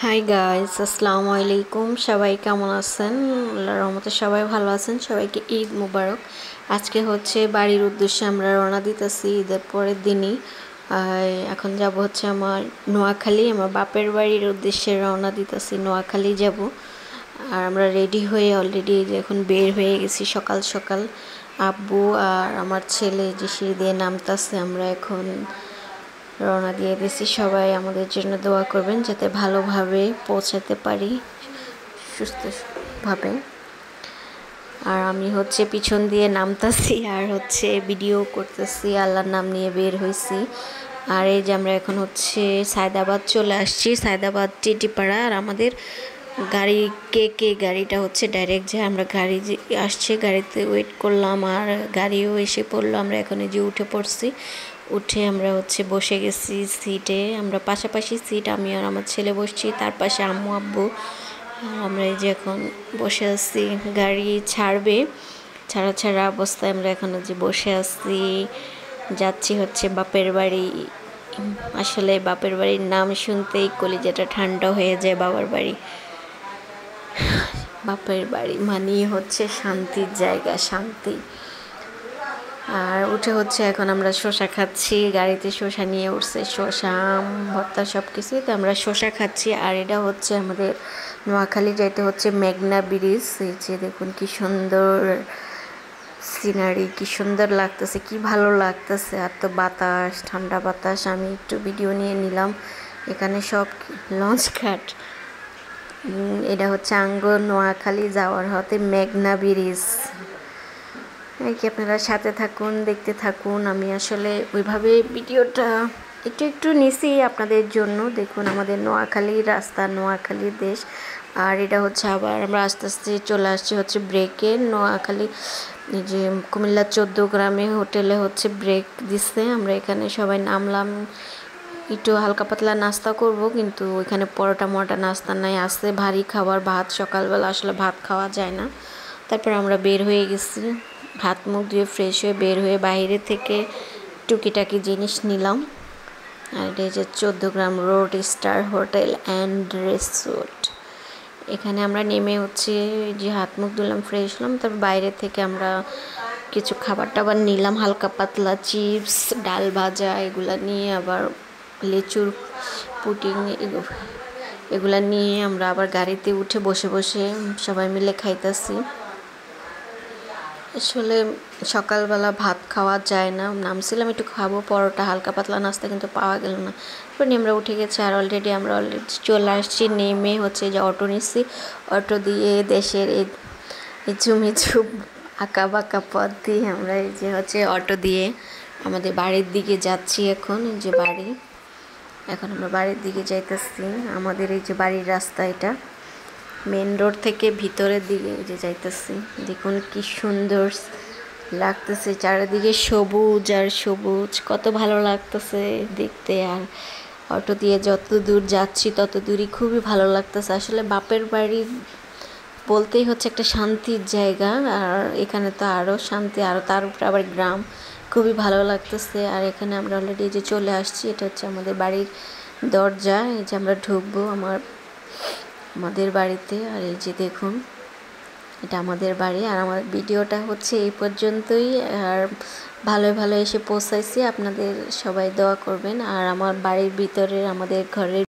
Hi guys, আসসালামু আলাইকুম। সবাই কেমন আছেন? আল্লাহর রহমতে সবাই ভালো আছেন। সবাইকে ঈদ মুবারক। আজকে হচ্ছে বাড়ির উদ্দেশ্যে আমরা রওনা দিতেছি ঈদের পরের দিনই। এখন যাব হচ্ছে আমার নোয়াখালী, আমার বাপের বাড়ির উদ্দেশ্যে রওনা দিতেছি। নোয়াখালী যাব। আর আমরা রেডি হয়ে অলরেডি এখন বের হয়ে গেছি সকাল সকাল। আব্বু আর আমার ছেলে যে সিঁড়ি দিয়ে নামতাছে, আমরা এখন রওনা দিয়ে দিয়েছি। সবাই আমাদের জন্য দোয়া করবেন যাতে ভালোভাবে পৌঁছাতে পারি, সুস্থভাবে। আর আমি হচ্ছে পিছন দিয়ে নামতাছি আর হচ্ছে ভিডিও করতেছি, আল্লাহর নাম নিয়ে বের হয়েছি। আর এই যে আমরা এখন হচ্ছে সায়দাবাদ চলে আসছি, সায়দাবাদ টিটিপাড়া। আর আমাদের গাড়ি কে গাড়িটা হচ্ছে ডাইরেক্ট যে আমরা গাড়ি যে আসছে, গাড়িতে ওয়েট করলাম আর গাড়িও এসে পড়লো। আমরা এখন এই যে উঠে পড়ছি, উঠে আমরা হচ্ছে বসে গেছি সিটে। আমরা পাশাপাশি সিট, আমি আর আমার ছেলে বসছি, তার পাশে আম্মু আব্বু। আমরা এই যে এখন বসে আছি, গাড়ি ছাড়বে, ছাড়া অবস্থায় আমরা এখন যে বসে আছি। যাচ্ছি হচ্ছে বাপের বাড়ি। আসলে বাপের বাড়ির নাম শুনতেই কলিজাটা ঠান্ডা হয়ে যায়। বাবার বাড়ি, বাপের বাড়ি মানেই হচ্ছে শান্তির জায়গা, শান্তি। আর উঠে হচ্ছে এখন আমরা শসা খাচ্ছি, গাড়িতে শসা নিয়ে উঠছে, শসা আম ভর্তা সব কিছুই তো আমরা শসা খাচ্ছি। আর এটা হচ্ছে আমাদের নোয়াখালী যাইতে হচ্ছে মেঘনা ব্রিজ। এই যে দেখুন কি সুন্দর সিনারি, কি সুন্দর লাগতেছে, কি ভালো লাগতেছে। আর তো বাতাস, ঠান্ডা বাতাস। আমি একটু ভিডিও নিয়ে নিলাম। এখানে সব লঞ্চ ঘাট। এটা হচ্ছে আঙ্গর নোয়াখালী যাওয়ার হতে মেঘনা ব্রিজ। এই কি, আপনারা সাথে থাকুন, দেখতে থাকুন। আমি আসলে ওইভাবে ভিডিওটা একটু নিছি আপনাদের জন্য। দেখুন আমাদের নোয়াখালীর রাস্তা, নোয়াখালীর দেশ। আর এটা হচ্ছে আবার আমরা আস্তে আস্তে চলে আসছি হচ্ছে ব্রেকে। নোয়াখালী এই যে কুমিল্লা 14 গ্রামে হোটেলে হচ্ছে ব্রেক দিচ্ছে। আমরা এখানে সবাই নামলাম, একটু হালকা পাতলা নাস্তা করব, কিন্তু ওইখানে পরোটা মরোটা নাস্তা নাই, আসছে ভারী খাবার, ভাত। সকালবেলা আসলে ভাত খাওয়া যায় না। তারপর আমরা বের হয়ে গেছি, হাত মুখ ধুয়ে ফ্রেশ হয়ে বের হয়ে বাইরে থেকে টুকিটাকি জিনিস নিলাম। আর এটা যে 14 গ্রাম road star hotel and resort. এখানে আমরা নেমে হচ্ছে যে হাত মুখ ধুলাম, ফ্রেশ হলাম। তারপর বাইরে থেকে আমরা কিছু খাবার টাবার নিলাম, হালকা পাতলা চিপস, ডাল ভাজা, এগুলা নিয়ে আবার লেচুর পুডিং, এগুলা নিয়ে আমরা আবার গাড়িতে উঠে বসে বসে সবাই মিলে খাইতেছি। আসলে সকালবেলা ভাত খাওয়া যায় না, নামছিলাম একটু খাবো পরোটা, হালকা পাতলা নাস্তা, কিন্তু পাওয়া গেল না। এরপর আমরা উঠে গেছি। আর অলরেডি চলে আসছি। নেমে হচ্ছে যে অটো নিচ্ছি, অটো দিয়ে দেশের এই মিচু আঁকা বাঁকা পথ দিয়ে আমরা এই যে হচ্ছে অটো দিয়ে আমাদের বাড়ির দিকে যাচ্ছি। এখন এই যে বাড়ি, এখন আমরা বাড়ির দিকে যাইতেছি। আমাদের এই যে বাড়ির রাস্তা, এটা মেন রোড থেকে ভিতরের দিকে যে যাইতেছি। দেখুন কি সুন্দর লাগতেছে, চারিদিকে সবুজ আর সবুজ, কত ভালো লাগতেছে দেখতে। আর অটো দিয়ে যত দূর যাচ্ছি তত দূরই খুবই ভালো লাগতেছে। আসলে বাপের বাড়ি বলতেই হচ্ছে একটা শান্তির জায়গা, আর এখানে তো আরও শান্তি, আরও তার উপরে আবার গ্রাম, খুবই ভালো লাগতেছে। আর এখানে আমরা অলরেডি যে চলে আসছি, এটা হচ্ছে আমাদের বাড়ির দরজা। এই যে আমরা ঢুকবো আমাদের বাড়িতে। আর এই যে দেখুন, এটা আমাদের বাড়ি। আর আমার ভিডিওটা হচ্ছে এই পর্যন্তই। আর ভালো এসে পৌঁছাইছি, আপনাদের সবাই দোয়া করবেন। আর আমার বাড়ির ভিতরে, আমাদের ঘরের